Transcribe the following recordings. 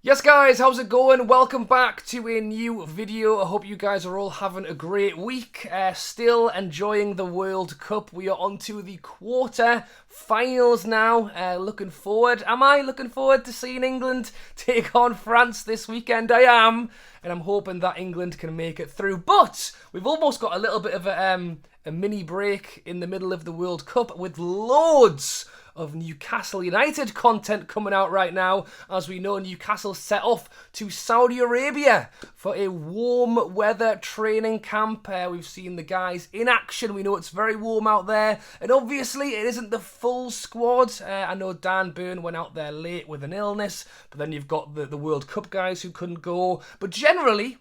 Yes guys, how's it going? Welcome back to a new video. I hope you guys are all having a great week. Still enjoying the World Cup. We are on to the quarter finals now. Looking forward. Am I looking forward to seeing England take on France this weekend? I am. And I'm hoping that England can make it through. But we've almost got a little bit of a mini break in the middle of the World Cup with loads of Newcastle United content coming out right now. As we know, Newcastle set off to Saudi Arabia for a warm weather training camp. We've seen the guys in action. We know it's very warm out there, and obviously it isn't the full squad. I know Dan Burn went out there late with an illness, but then you've got the World Cup guys who couldn't go. But generally,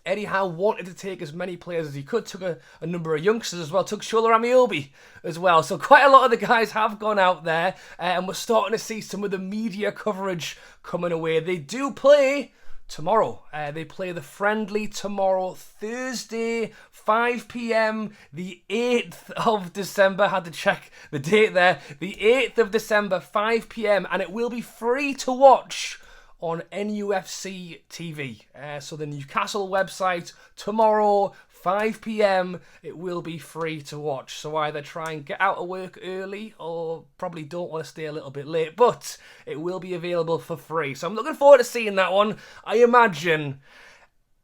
Eddie Howe wanted to take as many players as he could, took a number of youngsters as well, took Shola Amiobi as well. So quite a lot of the guys have gone out there, and we're starting to see some of the media coverage coming away. They do play tomorrow. They play the friendly tomorrow, Thursday, 5 p.m, the 8th of December. Had to check the date there. The 8th of December, 5 p.m, and it will be free to watch on NUFC TV. So the Newcastle website tomorrow, 5 p.m, it will be free to watch. So either try and get out of work early or probably don't want to stay a little bit late, but it will be available for free. So I'm looking forward to seeing that one. I imagine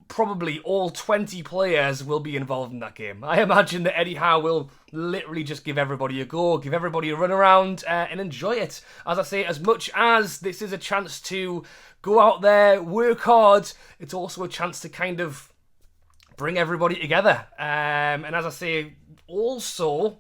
probably all 20 players will be involved in that game. I imagine that Eddie Howe will literally just give everybody a go, give everybody a run around and enjoy it. As I say, as much as this is a chance to go out there, work hard, it's also a chance to kind of bring everybody together. And as I say, also,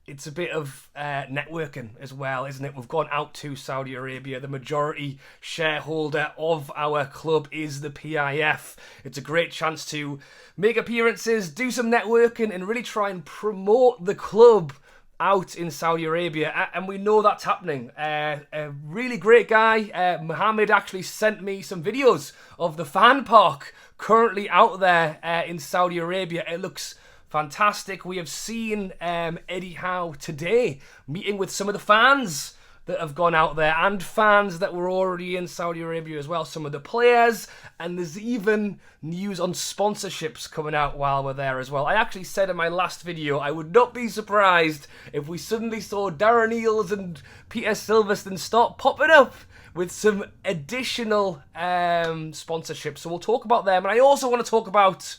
it's a bit of networking as well, isn't it? We've gone out to Saudi Arabia. The majority shareholder of our club is the PIF. It's a great chance to make appearances, do some networking, and really try and promote the club out in Saudi Arabia. And we know that's happening. A really great guy, Mohammed, actually sent me some videos of the fan park currently out there in Saudi Arabia. It looks fantastic. We have seen Eddie Howe today meeting with some of the fans that have gone out there and fans that were already in Saudi Arabia as well, some of the players, and there's even news on sponsorships coming out while we're there as well. I actually said in my last video I would not be surprised if we suddenly saw Darren Eales and Peter Silverstone start popping up with some additional sponsorships. So we'll talk about them, and I also want to talk about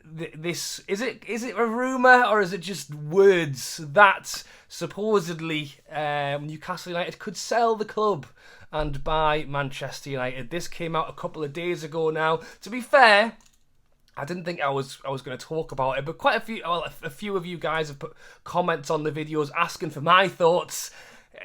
this. Is it a rumour or is it just words that supposedly Newcastle United could sell the club and buy Manchester United? This came out a couple of days ago now. To be fair, I didn't think I was going to talk about it, but quite a few of you guys have put comments on the videos asking for my thoughts.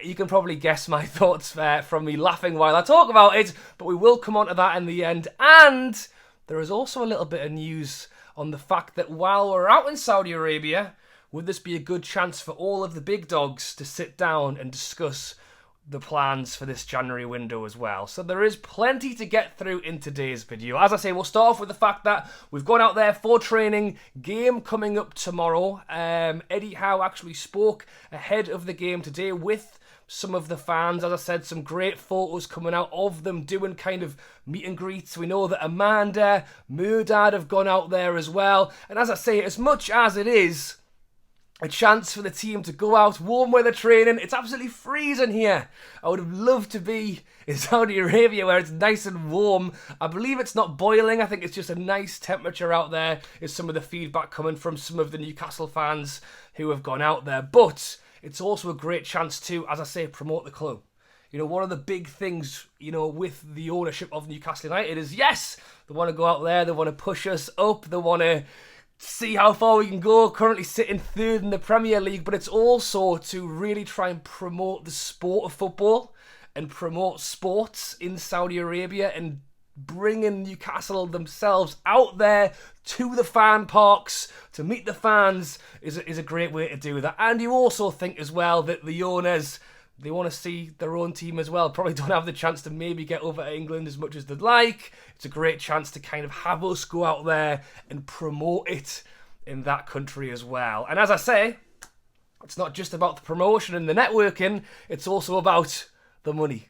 You can probably guess my thoughts from me laughing while I talk about it, but we will come on to that in the end. And there is also a little bit of news on the fact that while we're out in Saudi Arabia, would this be a good chance for all of the big dogs to sit down and discuss the plans for this January window as well? So there is plenty to get through in today's video. As I say, we'll start off with the fact that we've gone out there for training. Game coming up tomorrow. Eddie Howe actually spoke ahead of the game today with some of the fans. As I said, some great photos coming out of them doing kind of meet and greets. We know that Amanda, Murdad have gone out there as well. And as I say, as much as it is a chance for the team to go out, warm weather training, it's absolutely freezing here. I would have loved to be in Saudi Arabia where it's nice and warm. I believe it's not boiling. I think it's just a nice temperature out there, is some of the feedback coming from some of the Newcastle fans who have gone out there. But it's also a great chance to, as I say, promote the club. You know, one of the big things, you know, with the ownership of Newcastle United is, yes, they want to go out there, they want to push us up, they want to see how far we can go, currently sitting third in the Premier League, but it's also to really try and promote the sport of football and promote sports in Saudi Arabia and bringing Newcastle themselves out there to the fan parks to meet the fans is a great way to do that. And you also think as well that the owners, they want to see their own team as well. Probably don't have the chance to maybe get over to England as much as they'd like. It's a great chance to kind of have us go out there and promote it in that country as well. And as I say, it's not just about the promotion and the networking, it's also about the money.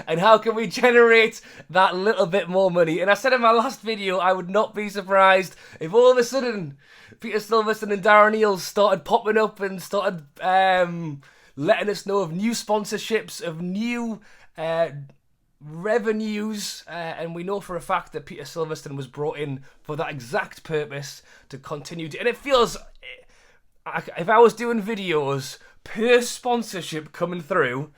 And how can we generate that little bit more money? And I said in my last video, I would not be surprised if all of a sudden Peter Silverstone and Darren Eales started popping up and started letting us know of new sponsorships, of new revenues, and we know for a fact that Peter Silverstone was brought in for that exact purpose, to continue to, and it feels, if I was doing videos per sponsorship coming through,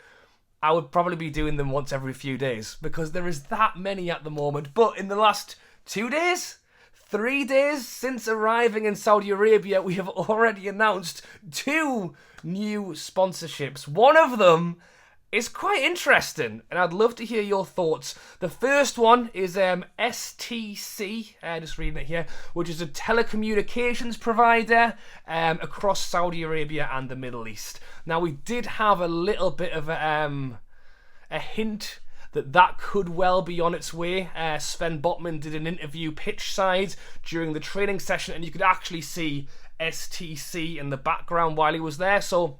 I would probably be doing them once every few days, because there is that many at the moment. But in the last 2 days, 3 days since arriving in Saudi Arabia, we have already announced 2 new sponsorships. One of them is quite interesting, and I'd love to hear your thoughts. The first one is STC, just reading it here, which is a telecommunications provider across Saudi Arabia and the Middle East. Now, we did have a little bit of a hint that could well be on its way. Sven Botman did an interview pitch side during the training session, and you could actually see STC in the background while he was there. So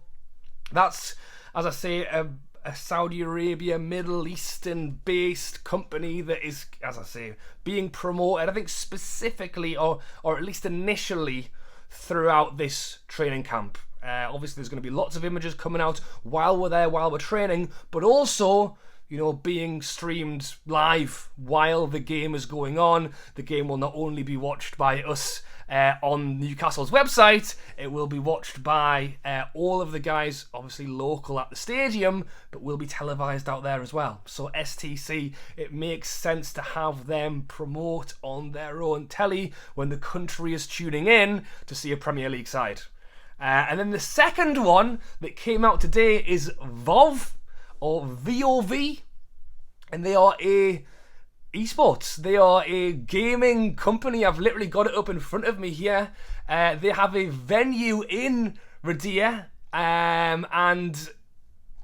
that's, as I say, a Saudi Arabia, Middle Eastern based company that is, as I say, being promoted, I think specifically or at least initially throughout this training camp. Obviously there's going to be lots of images coming out while we're there, while we're training, but also, you know, being streamed live while the game is going on. The game will not only be watched by us on Newcastle's website, it will be watched by all of the guys, obviously local at the stadium, but will be televised out there as well. So STC, it makes sense to have them promote on their own telly when the country is tuning in to see a Premier League side. And then the second one that came out today is VOV, or VOV, and they are a esports. They are a gaming company. I've literally got it up in front of me here. They have a venue in Riyadh, and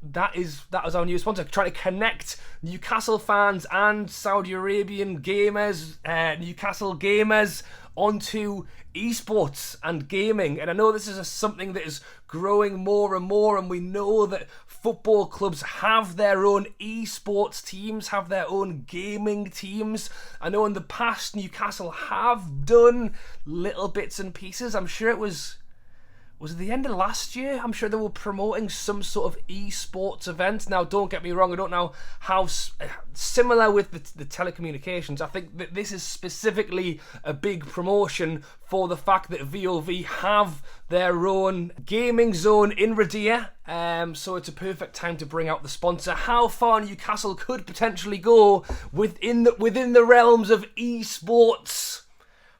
that is our new sponsor, trying to connect Newcastle fans and Saudi Arabian gamers, Newcastle gamers, onto esports and gaming. And I know this is something that is growing more and more, and we know that football clubs have their own esports teams, have their own gaming teams. I know in the past Newcastle have done little bits and pieces. I'm sure it was it the end of last year? I'm sure they were promoting some sort of esports event. Now, don't get me wrong, I don't know how similar with the telecommunications. I think that this is specifically a big promotion for the fact that VOV have their own gaming zone in Riyadh. So it's a perfect time to bring out the sponsor. How far Newcastle could potentially go within the realms of esports,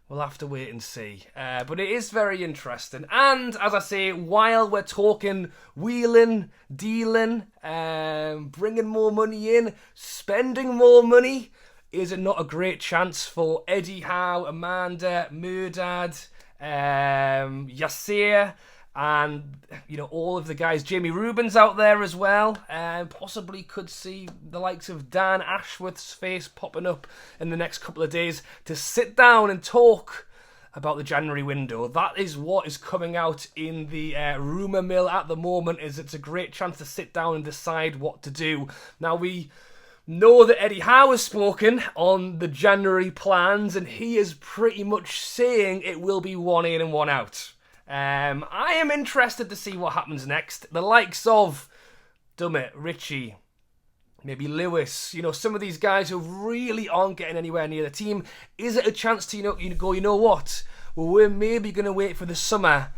we'll have to wait and see. But it is very interesting. And, as I say, while we're talking wheeling, dealing, bringing more money in, spending more money, is it not a great chance for Eddie Howe, Amanda, Murdad, Yasser, and, you know, all of the guys. Jamie Rubin's out there as well. Possibly could see the likes of Dan Ashworth's face popping up in the next couple of days to sit down and talk about the January window. That is what is coming out in the rumour mill at the moment. Is it's a great chance to sit down and decide what to do. Now, we know that Eddie Howe has spoken on the January plans, and he is pretty much saying it will be one in and one out. I am interested to see what happens next. The likes of Dummett, Richie, maybe Lewis, you know, some of these guys who really aren't getting anywhere near the team. Is it a chance to, you know what? Well, we're maybe going to wait for the summer.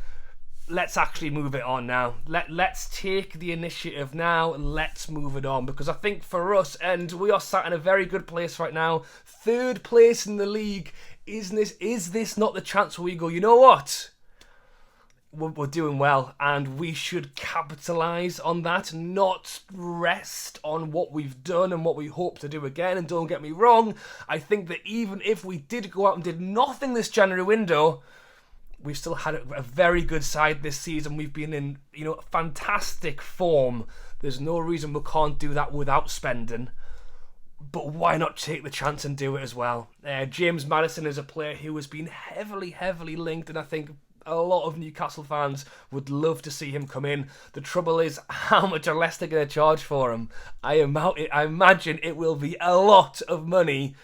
Let's actually move it on now. Let's take the initiative now. Let's move it on, because I think for us, and we are sat in a very good place right now, 3rd place in the league. Is this not the chance where we go, you know what? We're doing well, and we should capitalise on that, not rest on what we've done and what we hope to do again. And don't get me wrong, I think that even if we did go out and did nothing this January window, we've still had a very good side this season. We've been in, you know, fantastic form. There's no reason we can't do that without spending. But why not take the chance and do it as well? James Maddison is a player who has been heavily linked, and I think a lot of Newcastle fans would love to see him come in. The trouble is, how much are Leicester going to charge for him? I imagine it will be a lot of money.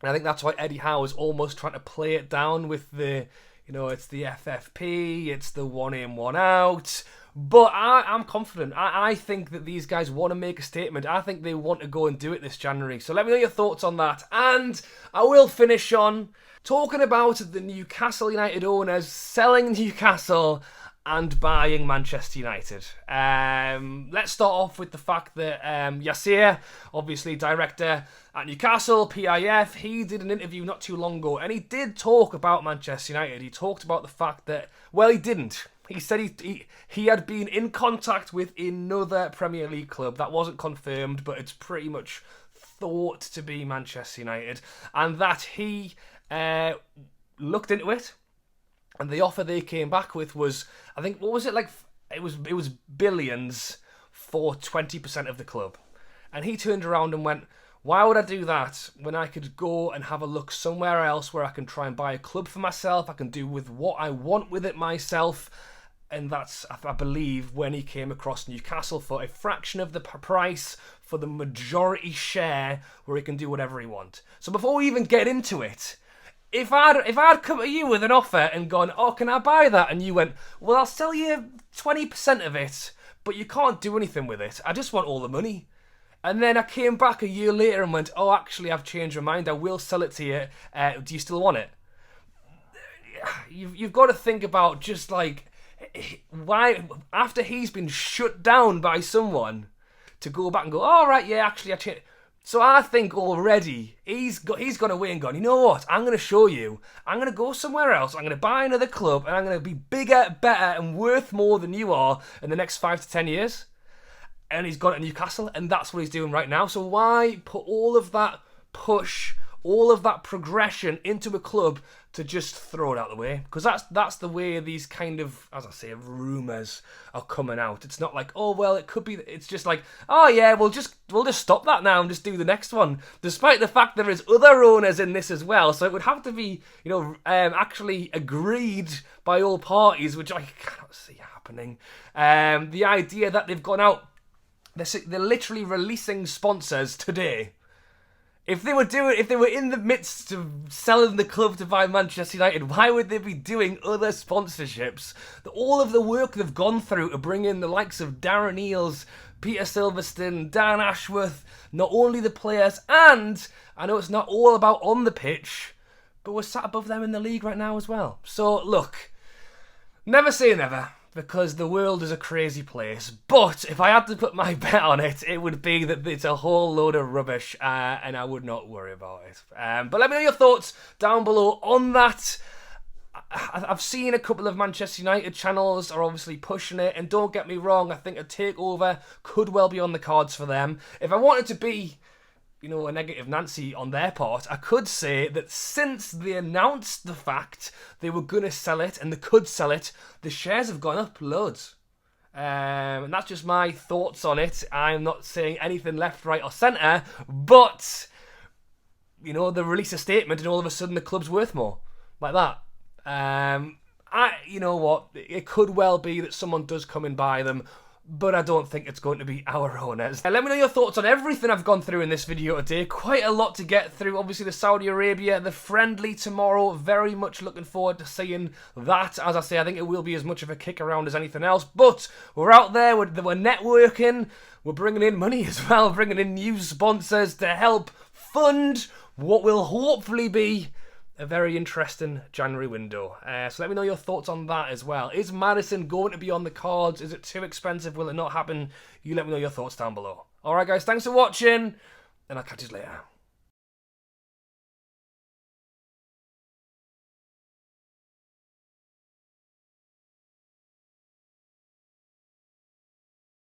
And I think that's why Eddie Howe is almost trying to play it down with the, it's the FFP, it's the 1 in, 1 out. But I'm confident. I think that these guys want to make a statement. I think they want to go and do it this January. So let me know your thoughts on that. And I will finish on talking about the Newcastle United owners selling Newcastle and buying Manchester United. Let's start off with the fact that Yasser, obviously director at Newcastle, PIF, he did an interview not too long ago, and he did talk about Manchester United. He talked about the fact that, well, he didn't. He said he had been in contact with another Premier League club. That wasn't confirmed, but it's pretty much thought to be Manchester United, and that he looked into it. And the offer they came back with was, I think, what was it like? It was billions for 20% of the club. And he turned around and went, why would I do that when I could go and have a look somewhere else where I can try and buy a club for myself? I can do with what I want with it myself. And that's, I believe, when he came across Newcastle for a fraction of the price for the majority share where he can do whatever he wants. So before we even get into it, If I'd come to you with an offer and gone, oh, can I buy that? And you went, well, I'll sell you 20% of it, but you can't do anything with it. I just want all the money. And then I came back a year later and went, oh, actually, I've changed my mind. I will sell it to you. Do you still want it? You've got to think about just like, why, after he's been shut down by someone, to go back and go, all right, yeah, actually, I changed. So I think already he's gone away and gone, you know what, I'm going to show you. I'm going to go somewhere else. I'm going to buy another club and I'm going to be bigger, better and worth more than you are in the next 5 to 10 years. And he's gone to Newcastle and that's what he's doing right now. So why put all of that push, all of that progression into a club to just throw it out the way? Because that's the way these kind of, as I say, rumours are coming out. It's not like, oh, well, it could be, it's just like, oh, yeah, we'll just stop that now and just do the next one. Despite the fact there is other owners in this as well. So it would have to be, actually agreed by all parties, which I cannot see happening. The idea that they've gone out, they're literally releasing sponsors today. If they were in the midst of selling the club to buy Manchester United, why would they be doing other sponsorships? All of the work they've gone through to bring in the likes of Darren Eales, Peter Silverstone, Dan Ashworth, not only the players, and I know it's not all about on the pitch, but we're sat above them in the league right now as well. So look, never say never, because the world is a crazy place. But if I had to put my bet on it, it would be that it's a whole load of rubbish, and I would not worry about it. But let me know your thoughts down below on that. I've seen a couple of Manchester United channels are obviously pushing it, and don't get me wrong, I think a takeover could well be on the cards for them. If I wanted to be, a negative Nancy on their part, I could say that since they announced the fact they were going to sell it and they could sell it, the shares have gone up loads. And that's just my thoughts on it. I'm not saying anything left, right or centre, but, they release a statement and all of a sudden the club's worth more. Like that. You know what, it could well be that someone does come and buy them, but I don't think it's going to be our owners. Let me know your thoughts on everything I've gone through in this video today. Quite a lot to get through. Obviously, the Saudi Arabia, the friendly tomorrow. Very much looking forward to seeing that. As I say, I think it will be as much of a kick around as anything else. But we're out there, we're networking. We're bringing in money as well, bringing in new sponsors to help fund what will hopefully be a very interesting January window. So let me know your thoughts on that as well. Is Madison going to be on the cards? Is it too expensive? Will it not happen? You let me know your thoughts down below. Alright guys, thanks for watching, and I'll catch you later.